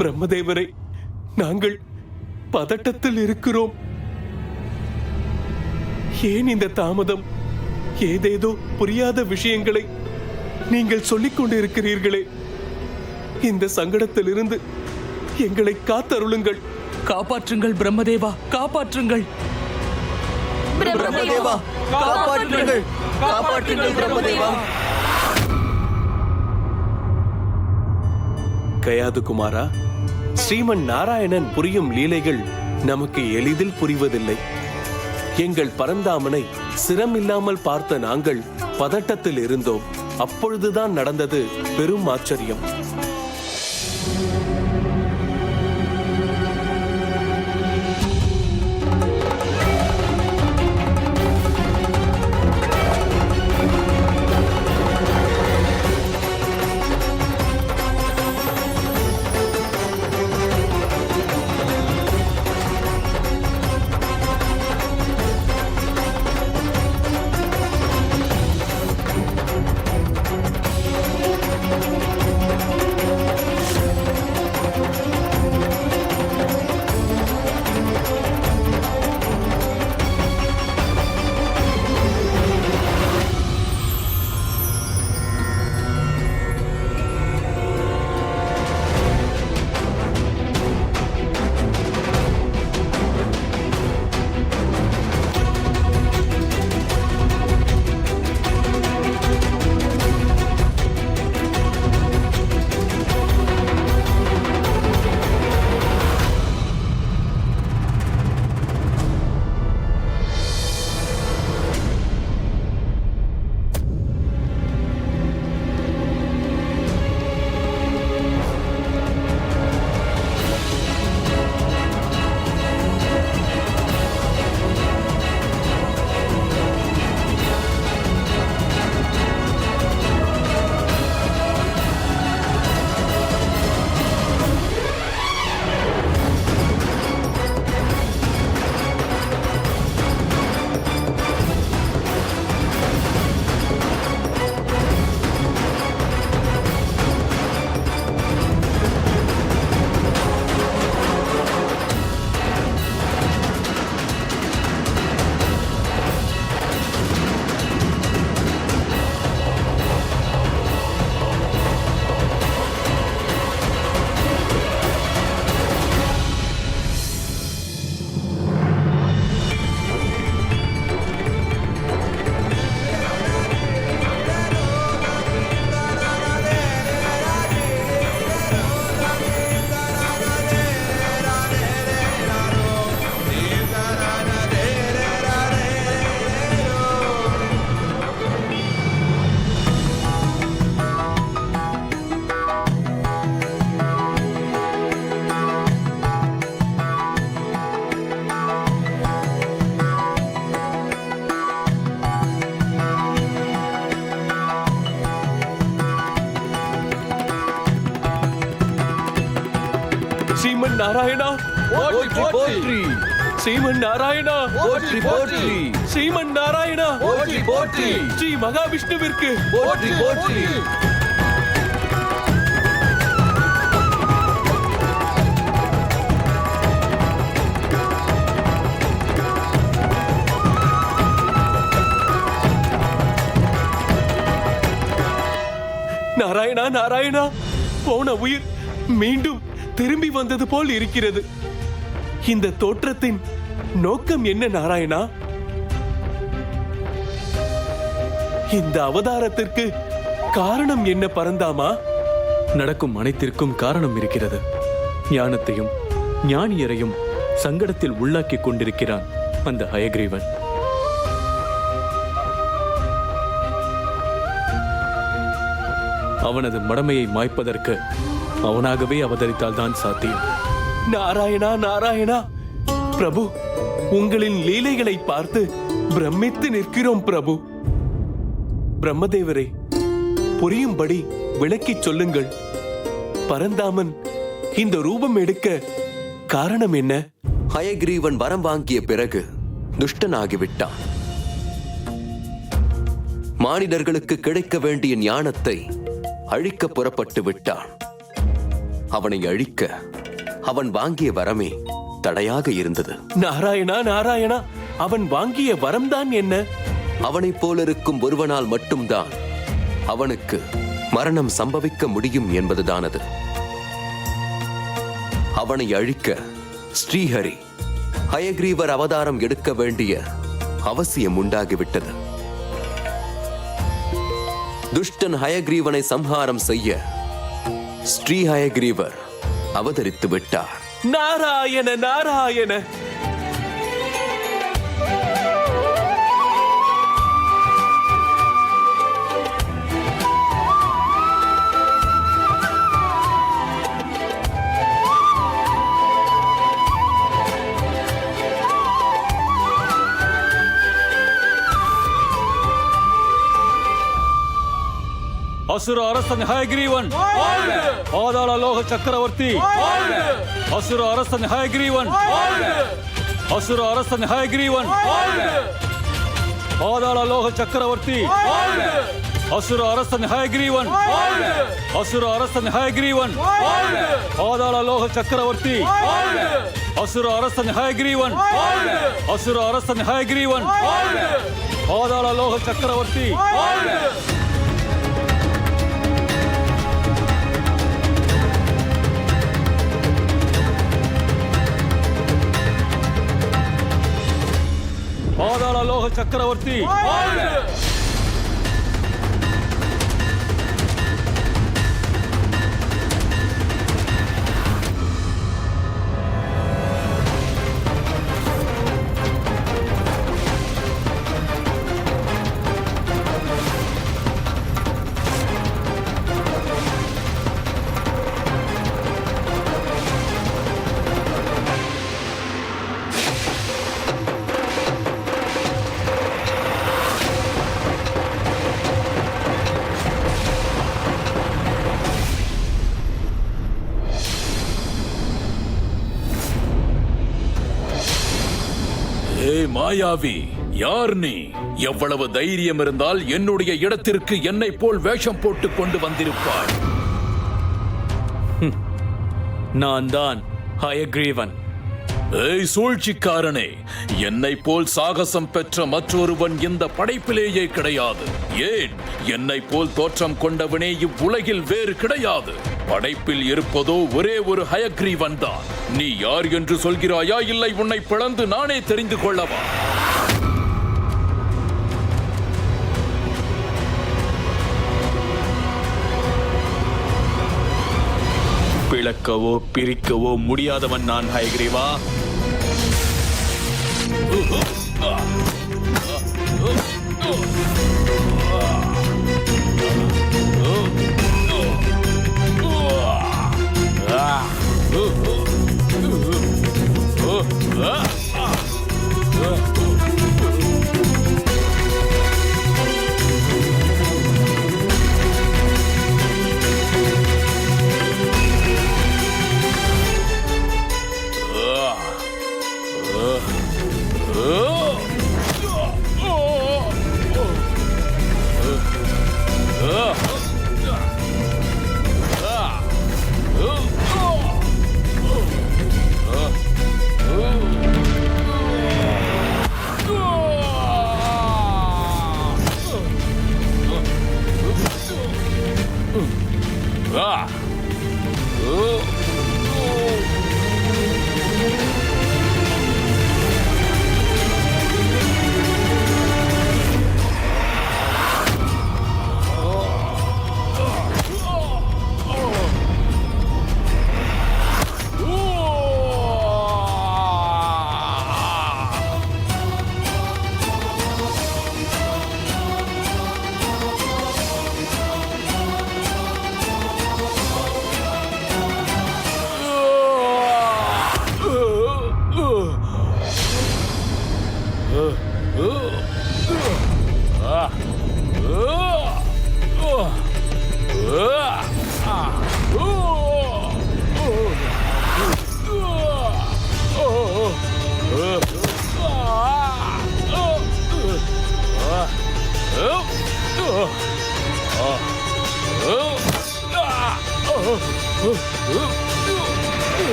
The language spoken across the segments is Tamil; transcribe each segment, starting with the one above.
பிரம்மதேவரை, நாங்கள் பதட்டத்தில் இருக்கிறோம். ஏன் இந்த தாமதம்? ஏதேதோ புரியாத விஷயங்களை நீங்கள் சொல்லிக் கொண்டிருக்கிறீர்களே. இந்த சங்கடத்திலிருந்து எங்களை காத்தருளுங்கள். காப்பாற்றுங்கள் பிரம்மதேவா, காப்பாற்றுங்கள். பிரம்மதேவா, காப்பாற்றுங்கள், காப்பாற்றுங்கள் பிரம்மதேவா. கயாது குமாரா, ஸ்ரீமன் நாராயணன் புரியும் லீலைகள் நமக்கு எளிதில் புரிவதில்லை. எங்கள் பரந்தாமனை சிரமில்லாமல் பார்த்த நாங்கள் பதட்டத்தில் இருந்தோம். அப்பொழுதுதான் நடந்தது பெரும் ஆச்சரியம். ஸ்ரீமன் நாராயணா, போற்றி போற்றி. ஸ்ரீமன் நாராயணா, போற்றி போற்றி. ஸ்ரீமன் நாராயணா, போற்றி போற்றி. ஸ்ரீ மகாவிஷ்ணுவிற்கு போற்றி போற்றி. நாராயணா, நாராயணா, போன உயிர் மீண்டும் திரும்பி வந்தது போல் இருக்கிறது. இந்த தோற்றத்தின் நோக்கம் என்ன நாராயணா? இந்த அவதாரத்திற்கு காரணம் என்ன பரந்தாமா? நடக்கும் அனைத்திற்கும் காரணம் இருக்கிறது. ஞானத்தையும் ஞானியரையும் சங்கடத்தில் உள்ளாக்கிக் கொண்டிருக்கிறான் அந்த ஹயக்ரீவன். அவனது மடமையை மாய்ப்பதற்கு அவனாகவே அவதரித்தால்தான் சாத்தியம். நாராயணா, நாராயணா, பிரபு, உங்களின் லீலைகளை பார்த்து பிரமித்து நிற்கிறோம் பிரபு. பிரம்மதேவரே, புரியும்படி விளக்கிச் சொல்லுங்கள். பரந்தாமன் இந்த ரூபம் எடுக்க காரணம் என்ன? ஹயக்ரீவன் வரம் வாங்கிய பிறகு துஷ்டனாகிவிட்டான். மானிடர்களுக்கு கிடைக்க வேண்டிய ஞானத்தை அழிக்க புறப்பட்டு விட்டான். அவனை அழிக்க அவன் வாங்கிய வரமே தடையாக இருந்தது. நாராயணா நாராயணா, அவன் வாங்கிய வரம்தான் என்ன? அவனைப் போலிருக்கும் ஒருவனால் மட்டும்தான் அவனுக்கு மரணம் சம்பவிக்க முடியும் என்பதுதான் அது. அவனை அழிக்க ஸ்ரீஹரி ஹயக்ரீவர் அவதாரம் எடுக்க வேண்டிய அவசியம் உண்டாகிவிட்டது. துஷ்டன் ஹயக்ரீவனை சம்ஹாரம் செய்ய ஸ்ரீ ஹயக்ரீவர் அவதரித்து விட்டார். நாராயண நாராயண. அசுர அரசன் ஹயக்ரீவன், பாதாள லோக சக்கரவர்த்தி. அசுர அரசன் ஹயக்ரீவன், அசுர அரசன் ஹயக்ரீவன், பாதாள லோக சக்கரவர்த்தி. அசுர அரசன் ஹயக்ரீவன், அசுர அரசன் ஹயக்ரீவன், பாதாள லோக சக்கரவர்த்தி. அசுர அரசன் ஹயக்ரீவன், அசுர அரசன் ஹயக்ரீவன், பாதாள லோக சக்கரவர்த்தி. பாதாள லோக சக்கரவர்த்தி. மாயாவி, யார் நீ? எவ்வளவு தைரியம் இருந்தால் என்னுடைய இடத்திற்கு என்னை போல் வேஷம் போட்டு கொண்டு வந்திருப்பாய். நான் தான் ஹயக்ரீவன். ஏய் சூழ்ச்சிக்காரனே, என்னை போல் சாகசம் பெற்ற மற்றொருவன் இந்த படைப்பிலேயே கிடையாது. ஏன், என்னை போல் தோற்றம் கொண்டவனே இவ்வுலகில் வேறு கிடையாது. படைப்பில் இருப்பதோ ஒரே ஒரு ஹயக்ரீவன் தான். நீ யார் என்று சொல்கிறாயா, இல்லை உன்னை பிளந்து நானே தெரிந்து கொள்ளவா? பிளக்கவோ பிரிக்கவோ முடியாதவன் நான் ஹயக்ரீவா.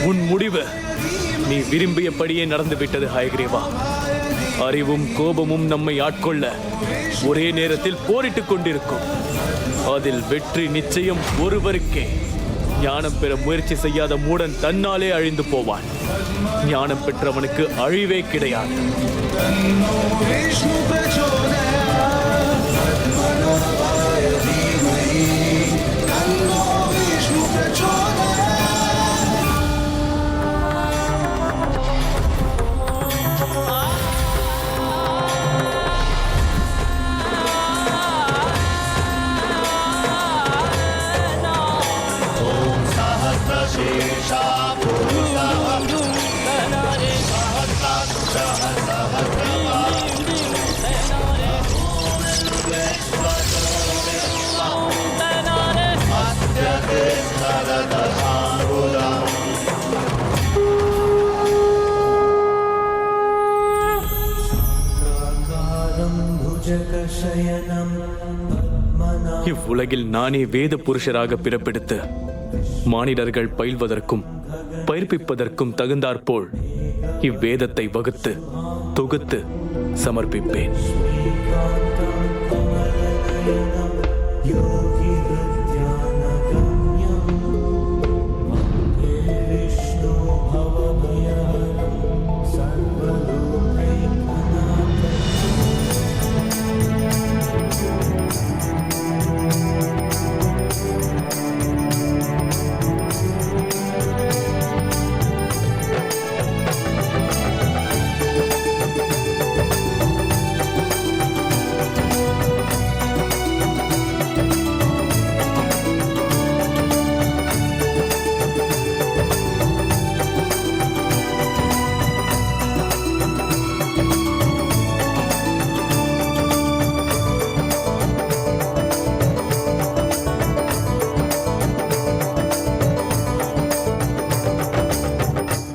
உன் முடிவு நீ விரும்பியபடியே நடந்துவிட்டது ஹயக்ரீவா. அறிவும் கோபமும் நம்மை ஆட்கொள்ள ஒரே நேரத்தில் போரிட்டுக் கொண்டிருக்கும். அதில் வெற்றி நிச்சயம் ஒருவருக்கே. ஞானம் பெற முயற்சி செய்யாத மூடன் தன்னாலே அழிந்து போவான். ஞானம் பெற்றவனுக்கு அழிவே கிடையாது. இவ்வுலகில் நானே வேத புருஷராக பிறப்பெடுத்து மானிடர்கள் பயில்வதற்கும் பயிர்ப்பிப்பதற்கும் தகுந்தாற்போல் இவ்வேதத்தை வகுத்து தொகுத்து சமர்ப்பிப்பேன்.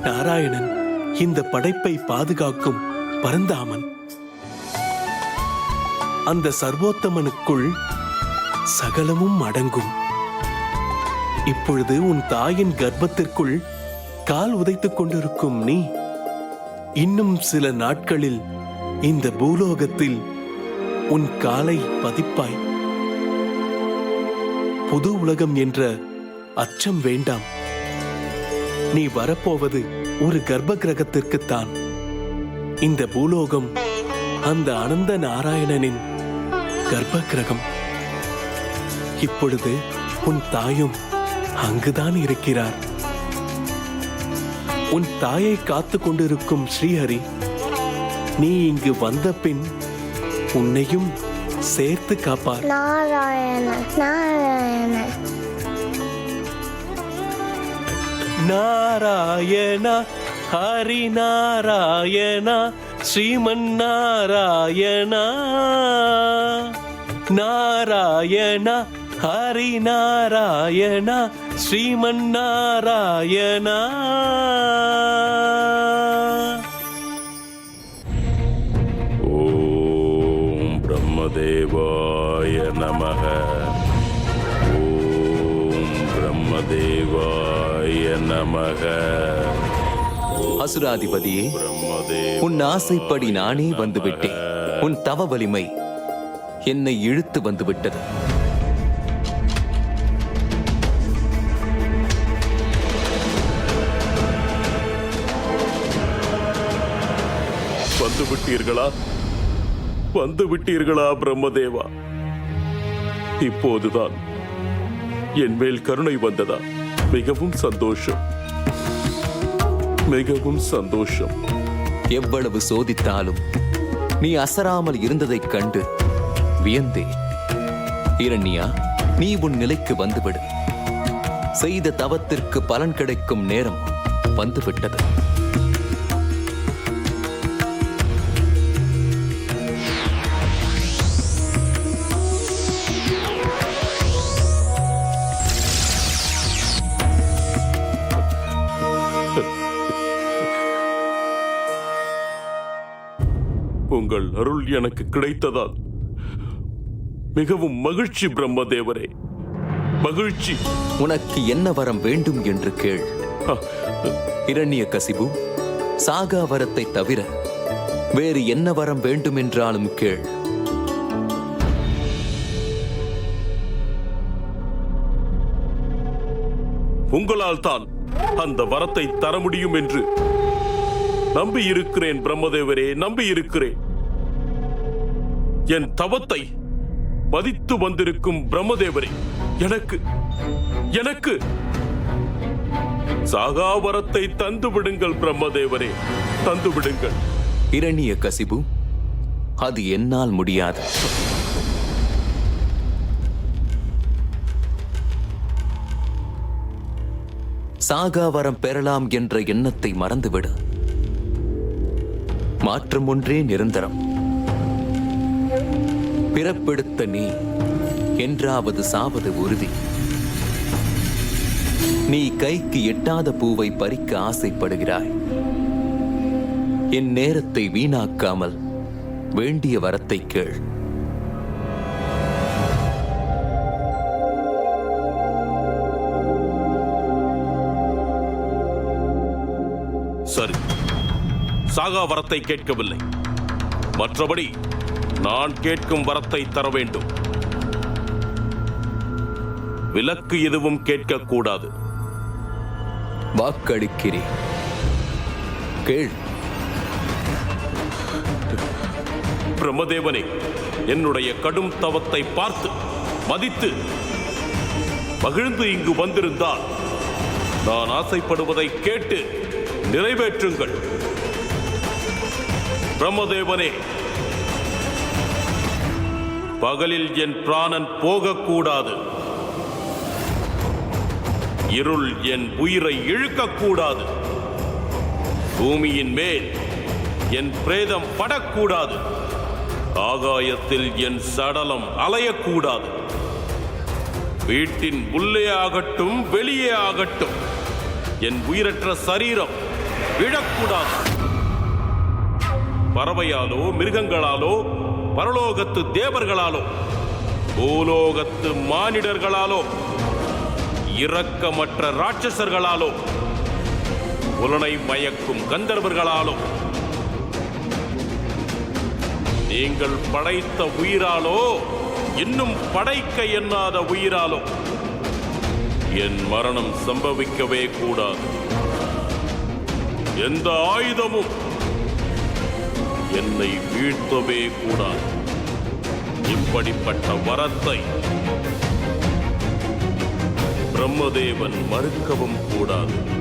நாராயணன் இந்த படைப்பை பாதுகாக்கும் பரந்தாமன். அந்த சர்வோத்தமனுக்குள் சகலமும் அடங்கும். இப்பொழுது உன் தாயின் கர்ப்பத்திற்குள் கால் உதைத்துக் கொண்டிருக்கும் நீ இன்னும் சில நாட்களில் இந்த பூலோகத்தில் உன் காலை பதிப்பாய். புது உலகம் என்ற அச்சம் வேண்டாம். நீ வரப்போவது ஒரு கர்ப்ப கிரகத்திற்குத்தான். இந்த பூலோகம் அந்த அனந்த நாராயணனின் கர்ப்ப கிரகம். இப்பொழுது உன் தாயும் அங்குதான் இருக்கிறார். உன் தாயை காத்து கொண்டிருக்கும் ஸ்ரீஹரி நீ இங்கு வந்த பின் உன்னையும் சேர்த்து காப்பார். நாராயண நாராயண நாராயண ஹரி நாராயண ஸ்ரீமன் நாராயண நாராயண ஹரி நாராயண ஸ்ரீமன் நாராயண. ஓம் பிரம்மதேவாய நமக. ஓம் பிரம்மதேவாய நமக. அசுராதிபதியே, உன் ஆசைப்படி நானே வந்துவிட்டேன். உன் தவ வலிமை என்னை இழுத்து வந்துவிட்டது. வந்து விட்டீர்களா பிரம்மதேவா? இப்போதுதான் என் மேல் கருணை வந்ததா? மிகவும் சந்தோஷம், மிகவும் சந்தோஷம். எவ்வளவு சோதித்தாலும் நீ அசராமல் இருந்ததைக் கண்டு வியந்தேன். இரண்யா, நீ உன் நிலைக்கு வந்துவிடு. செய்த தவத்திற்கு பலன் கிடைக்கும் நேரம் வந்துவிட்டது. உங்கள் அருள் எனக்கு கிடைத்ததால் மிகவும் மகிழ்ச்சி பிரம்மதேவரே, மகிழ்ச்சி. உனக்கு என்ன வரம் வேண்டும் என்று கேள். இரண்யகசிபு, சாகா வரத்தை தவிர வேறு என்ன வரம் வேண்டும் என்றாலும் கேள். உங்களால் தான் அந்த வரத்தை தர முடியும் என்று நம்பி இருக்கிறேன் பிரம்மதேவரே, நம்பி இருக்கிறேன். என் தவத்தை மதித்து வந்திருக்கும் பிரம்மதேவரே, எனக்கு சாகாவரத்தை தந்து விடுங்கள் பிரம்மதேவரே, தந்து விடுங்கள். இரண்யகசிபு, அது என்னால் முடியாது. சாகாவரம் பெறலாம் என்ற எண்ணத்தை மறந்துவிடு. மாற்றம் ஒன்றே நிரந்தரம். பிறப்பெடுத்த நீ என்றாவது சாவது உறுதி. நீ கைக்கு எட்டாத பூவை பறிக்க ஆசைப்படுகிறாய். என் நேரத்தை வீணாக்காமல் வேண்டிய வரத்தை கேள். சரி, சாகா வரத்தை கேட்கவில்லை. மற்றபடி நான் கேட்கும் வரத்தை தர வேண்டும். விலக்கு எதுவும் கேட்கக்கூடாது. வாக்களிக்கிறேன், கேள். பிரம்மதேவனே, என்னுடைய கடும் தவத்தை பார்த்து மதித்து மகிழ்ந்து இங்கு வந்திருந்தால் நான் ஆசைப்படுவதை கேட்டு நிறைவேற்றுங்கள். பிரம்மதேவனே, பகலில் என் பிராணன் போகக்கூடாது. இருள் என் உயிரை இழுக்கக்கூடாது. பூமியின் மேல் என் பிரேதம் படக்கூடாது. ஆகாயத்தில் என் சடலம் அலையக்கூடாது. வீட்டின் உள்ளே ஆகட்டும் வெளியே ஆகட்டும் என் உயிரற்ற சரீரம் விழக்கூடாது. பறவையாலோ மிருகங்களாலோ பரலோகத்து தேவர்களாலோ பூலோகத்து மானிடர்களாலோ இரக்கமற்ற ராட்சசர்களாலோ புலனை மயக்கும் கந்தர்வர்களாலோ நீங்கள் படைத்த உயிராலோ இன்னும் படைக்க எண்ணாத உயிராலோ என் மரணம் சம்பவிக்கவே கூடாது. எந்த ஆயுதமும் என்னை வீழ்த்தவே கூடாது. இப்படிப்பட்ட வரத்தை பிரம்மதேவன் மறுக்கவும் கூடாது.